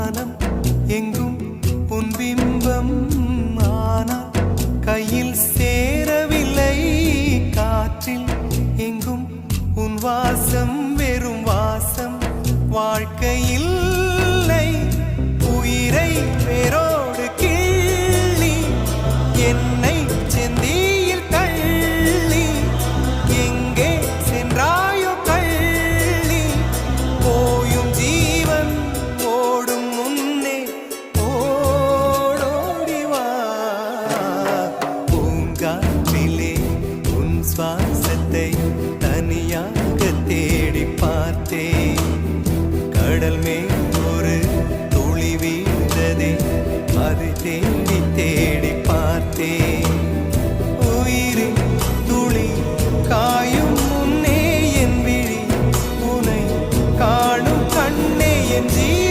மனம் எங்கும் உன் பிம்பம். ஆனால் கையில் சேரவில்லை, காற்றில் எங்கும் உன் வாசம், வெறும் வாசம் வாழ்க்கையில்